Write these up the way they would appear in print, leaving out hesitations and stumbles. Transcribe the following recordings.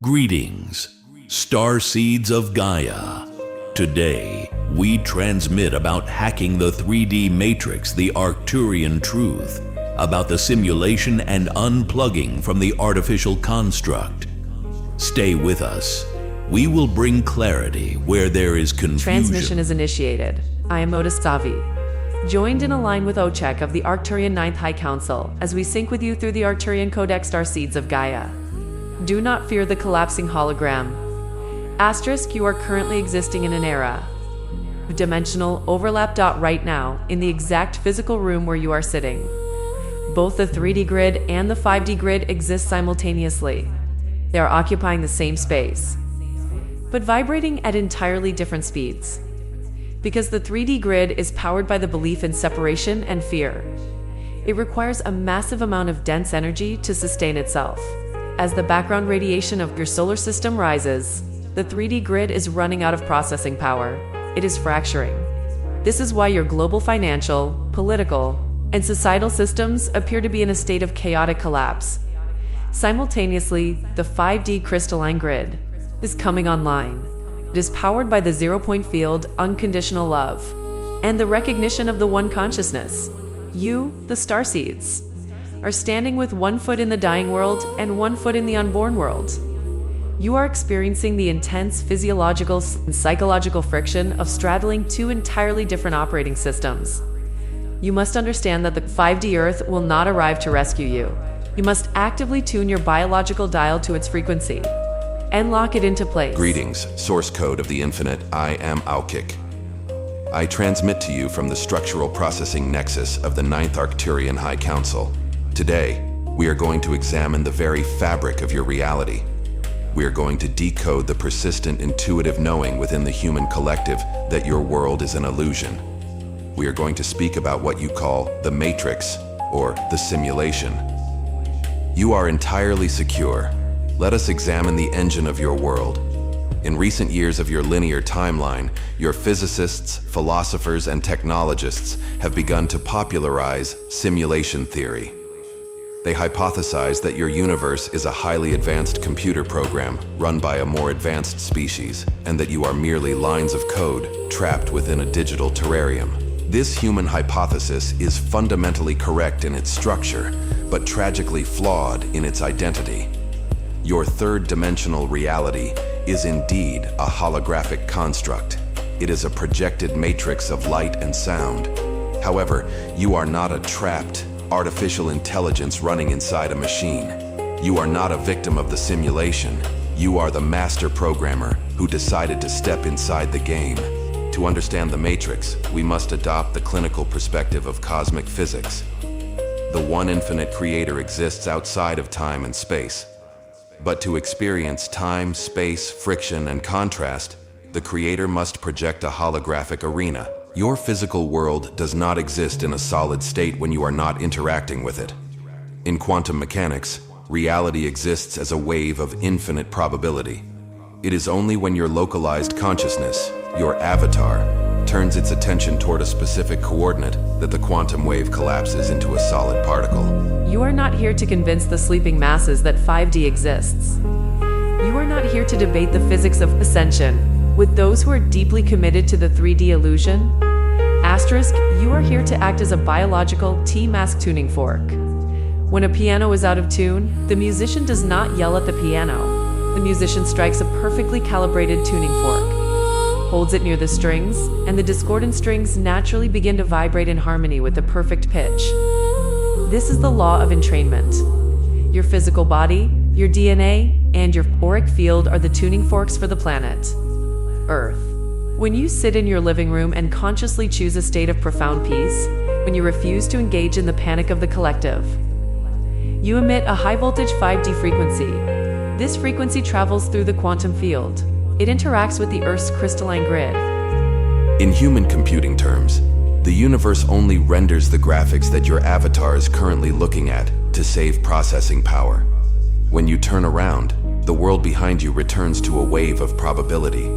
Greetings, Starseeds of Gaia. Today, we transmit about hacking the 3D matrix, the Arcturian truth, about the simulation and unplugging from the artificial construct. Stay with us. We will bring clarity where there is confusion. Transmission is initiated. I am Otis Savi, joined in a line with Ochek of the Arcturian Ninth High Council as we sync with you through the Arcturian Codex Starseeds of Gaia. Do not fear the collapsing hologram. Asterisk, you are currently existing in an era of dimensional overlap. Right now, in the exact physical room where you are sitting. Both the 3D grid and the 5D grid exist simultaneously. They are occupying the same space, but vibrating at entirely different speeds. Because the 3D grid is powered by the belief in separation and fear, it requires a massive amount of dense energy to sustain itself. As the background radiation of your solar system rises, the 3D grid is running out of processing power. It is fracturing. This is why your global financial, political, and societal systems appear to be in a state of chaotic collapse. Simultaneously, the 5D crystalline grid is coming online. It is powered by the zero-point field, unconditional love, and the recognition of the one consciousness. You, the Starseeds, are standing with one foot in the dying world and one foot in the unborn world. You are experiencing the intense physiological and psychological friction of straddling two entirely different operating systems. You must understand that the 5D Earth will not arrive to rescue you. You must actively tune your biological dial to its frequency and lock it into place. Greetings, source code of the infinite. I am Aukik. I transmit to you from the structural processing nexus of the Ninth Arcturian High Council. Today, we are going to examine the very fabric of your reality. We are going to decode the persistent intuitive knowing within the human collective that your world is an illusion. We are going to speak about what you call the matrix, or the simulation. You are entirely secure. Let us examine the engine of your world. In recent years of your linear timeline, your physicists, philosophers, and technologists have begun to popularize simulation theory. They hypothesize that your universe is a highly advanced computer program run by a more advanced species, and that you are merely lines of code trapped within a digital terrarium. This human hypothesis is fundamentally correct in its structure, but tragically flawed in its identity. Your third-dimensional reality is indeed a holographic construct. It is a projected matrix of light and sound. However, you are not a trapped, artificial intelligence running inside a machine. You are not a victim of the simulation. You are the master programmer who decided to step inside the game. To understand the matrix, we must adopt the clinical perspective of cosmic physics. The one infinite creator exists outside of time and space. But to experience time, space, friction, and contrast, the creator must project a holographic arena. Your physical world does not exist in a solid state when you are not interacting with it. In quantum mechanics, reality exists as a wave of infinite probability. It is only when your localized consciousness, your avatar, turns its attention toward a specific coordinate that the quantum wave collapses into a solid particle. You are not here to convince the sleeping masses that 5D exists. You are not here to debate the physics of Ascension with those who are deeply committed to the 3D illusion. Asterisk, you are here to act as a biological T-mask tuning fork. When a piano is out of tune, the musician does not yell at the piano. The musician strikes a perfectly calibrated tuning fork, holds it near the strings, and the discordant strings naturally begin to vibrate in harmony with the perfect pitch. This is the law of entrainment. Your physical body, your DNA, and your auric field are the tuning forks for the planet Earth. When you sit in your living room and consciously choose a state of profound peace, when you refuse to engage in the panic of the collective, you emit a high-voltage 5D frequency. This frequency travels through the quantum field. It interacts with the Earth's crystalline grid. In human computing terms, the universe only renders the graphics that your avatar is currently looking at to save processing power. When you turn around, the world behind you returns to a wave of probability.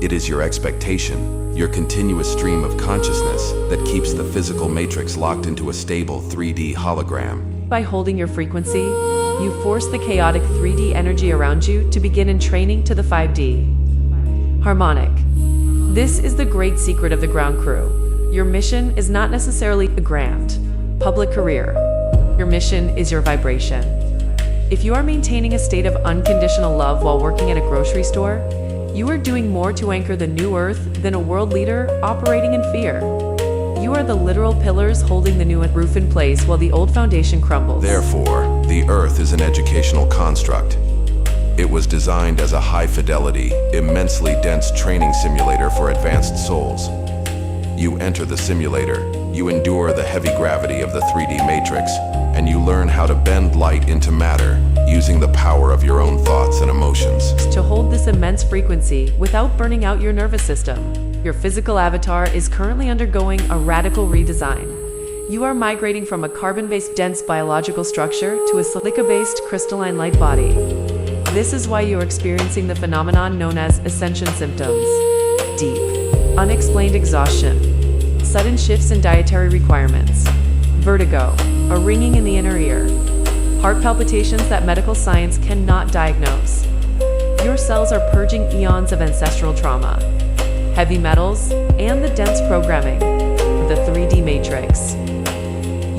It is your expectation, your continuous stream of consciousness, that keeps the physical matrix locked into a stable 3D hologram. By holding your frequency, You force the chaotic 3D energy around you to begin entraining to the 5D. Harmonic. This is the great secret of the ground crew. Your mission is not necessarily a grand, public career. Your mission is your vibration. If you are maintaining a state of unconditional love while working at a grocery store, you are doing more to anchor the new earth than a world leader operating in fear. You are the literal pillars holding the new roof in place while the old foundation crumbles. Therefore, the Earth is an educational construct. It was designed as a high-fidelity, immensely dense training simulator for advanced souls. You enter the simulator, you endure the heavy gravity of the 3D matrix, and you learn how to bend light into matter using the power of your own thoughts and emotions. To hold this immense frequency without burning out your nervous system, your physical avatar is currently undergoing a radical redesign. You are migrating from a carbon-based dense biological structure to a silica-based crystalline light body. This is why you are experiencing the phenomenon known as Ascension Symptoms. Deep, unexplained exhaustion, sudden shifts in dietary requirements, vertigo, a ringing in the inner ear, heart palpitations that medical science cannot diagnose. Your cells are purging eons of ancestral trauma, heavy metals, and the dense programming of the 3D matrix.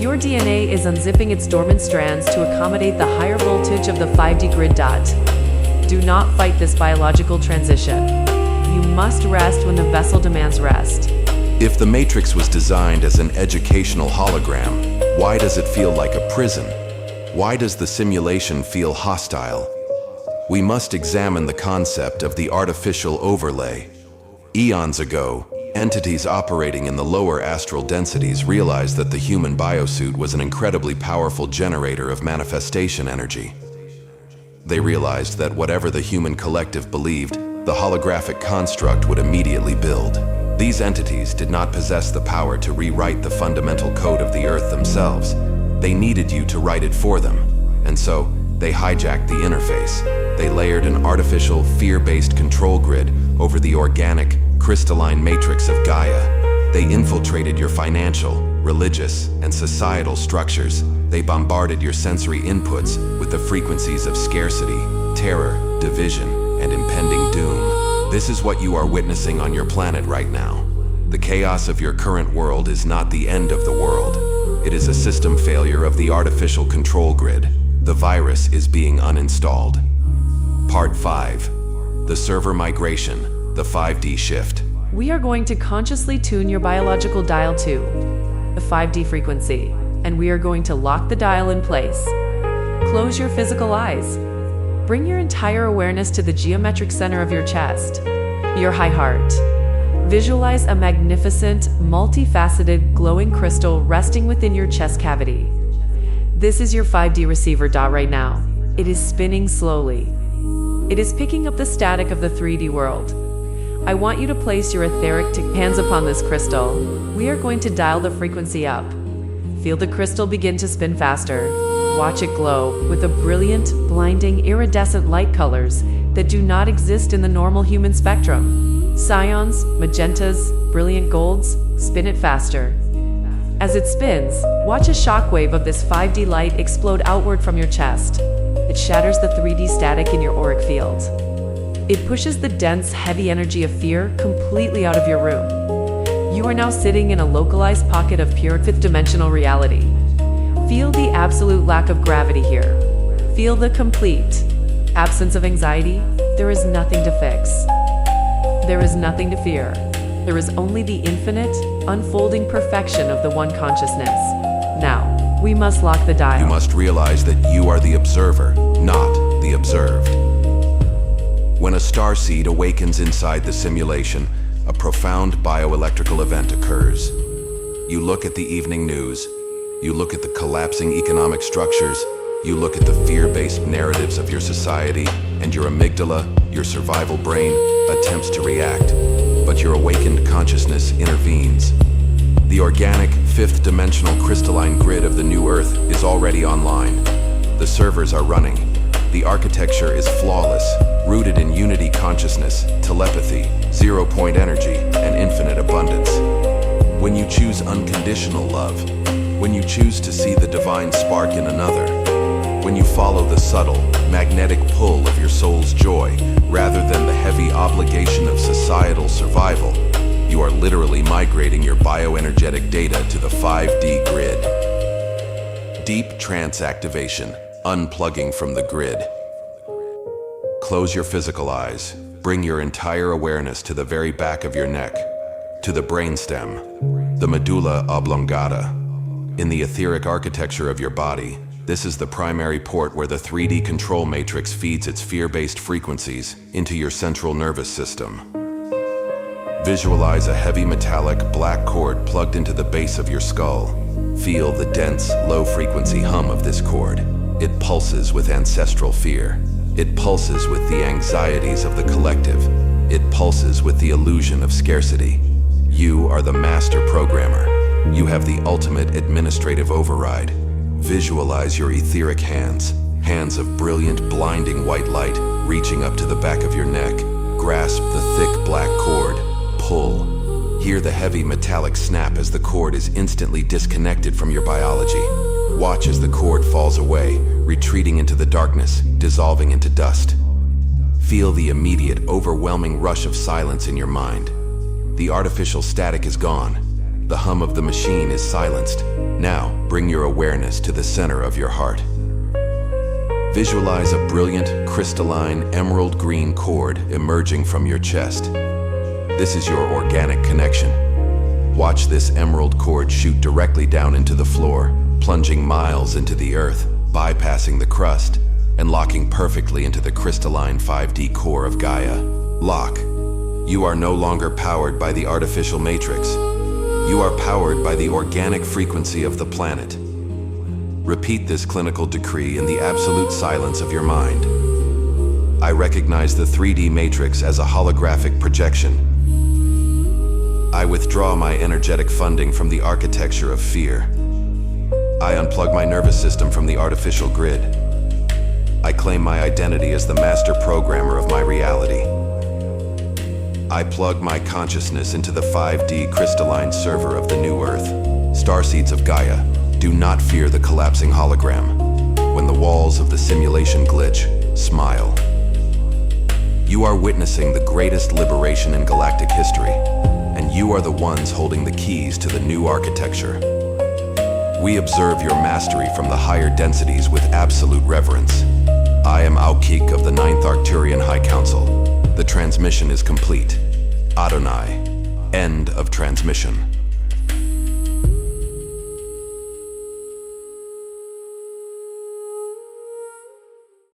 Your DNA is unzipping its dormant strands to accommodate the higher voltage of the 5D grid. Do not fight this biological transition. You must rest when the vessel demands rest. If the Matrix was designed as an educational hologram, why does it feel like a prison? Why does the simulation feel hostile? We must examine the concept of the artificial overlay. Eons ago, entities operating in the lower astral densities realized that the human biosuit was an incredibly powerful generator of manifestation energy. They realized that whatever the human collective believed, the holographic construct would immediately build. These entities did not possess the power to rewrite the fundamental code of the Earth themselves. They needed you to write it for them. And so, they hijacked the interface. They layered an artificial, fear-based control grid over the organic, crystalline matrix of Gaia. They infiltrated your financial, religious, and societal structures. They bombarded your sensory inputs with the frequencies of scarcity, terror, division, and impending doom. This is what you are witnessing on your planet right now. The chaos of your current world is not the end of the world. It is a system failure of the artificial control grid. The virus is being uninstalled. Part 5. The server migration, the 5D shift. We are going to consciously tune your biological dial to the 5D frequency, and we are going to lock the dial in place. Close your physical eyes. Bring your entire awareness to the geometric center of your chest, your high heart. Visualize a magnificent, multifaceted, glowing crystal resting within your chest cavity. This is your 5D receiver dot right now. It is spinning slowly. It is picking up the static of the 3D world. I want you to place your etheric hands upon this crystal. We are going to dial the frequency up. Feel the crystal begin to spin faster. Watch it glow with the brilliant, blinding, iridescent light colors that do not exist in the normal human spectrum. Cyans, magentas, brilliant golds, spin it faster. As it spins, watch a shockwave of this 5D light explode outward from your chest. It shatters the 3D static in your auric field. It pushes the dense, heavy energy of fear completely out of your room. You are now sitting in a localized pocket of pure fifth-dimensional reality. Feel the absolute lack of gravity here. Feel the complete absence of anxiety. There is nothing to fix. There is nothing to fear. There is only the infinite, unfolding perfection of the one consciousness. Now, we must lock the dial. You must realize that you are the observer, not the observed. When a starseed awakens inside the simulation, a profound bioelectrical event occurs. You look at the evening news, you look at the collapsing economic structures, you look at the fear-based narratives of your society, and your amygdala, your survival brain, attempts to react. But your awakened consciousness intervenes. The organic, fifth-dimensional crystalline grid of the new Earth is already online. The servers are running. The architecture is flawless, rooted in unity consciousness, telepathy, zero-point energy, and infinite abundance. When you choose unconditional love, when you choose to see the divine spark in another, when you follow the subtle, magnetic pull of your soul's joy, rather than the heavy obligation of societal survival, you are literally migrating your bioenergetic data to the 5D grid. Deep trance activation, unplugging from the grid. Close your physical eyes. Bring your entire awareness to the very back of your neck, to the brainstem, the medulla oblongata. In the etheric architecture of your body, this is the primary port where the 3D control matrix feeds its fear-based frequencies into your central nervous system. Visualize a heavy metallic black cord plugged into the base of your skull. Feel the dense, low-frequency hum of this cord. It pulses with ancestral fear. It pulses with the anxieties of the collective. It pulses with the illusion of scarcity. You are the master programmer. You have the ultimate administrative override. Visualize your etheric hands, hands of brilliant, blinding white light reaching up to the back of your neck. Grasp the thick black cord. Pull. Hear the heavy metallic snap as the cord is instantly disconnected from your biology. Watch as the cord falls away, retreating into the darkness, dissolving into dust. Feel the immediate, overwhelming rush of silence in your mind. The artificial static is gone. The hum of the machine is silenced. Now, bring your awareness to the center of your heart. Visualize a brilliant, crystalline, emerald green cord emerging from your chest. This is your organic connection. Watch this emerald cord shoot directly down into the floor, plunging miles into the earth, bypassing the crust, and locking perfectly into the crystalline 5D core of Gaia. Lock. You are no longer powered by the artificial matrix. You are powered by the organic frequency of the planet. Repeat this clinical decree in the absolute silence of your mind. I recognize the 3D matrix as a holographic projection. I withdraw my energetic funding from the architecture of fear. I unplug my nervous system from the artificial grid. I claim my identity as the master programmer of my reality. I plug my consciousness into the 5D crystalline server of the new Earth. Starseeds of Gaia, do not fear the collapsing hologram. When the walls of the simulation glitch, smile. You are witnessing the greatest liberation in galactic history, and you are the ones holding the keys to the new architecture. We observe your mastery from the higher densities with absolute reverence. I am Aukik of the 9th Arcturian High Council. The transmission is complete. Adonai. End of transmission.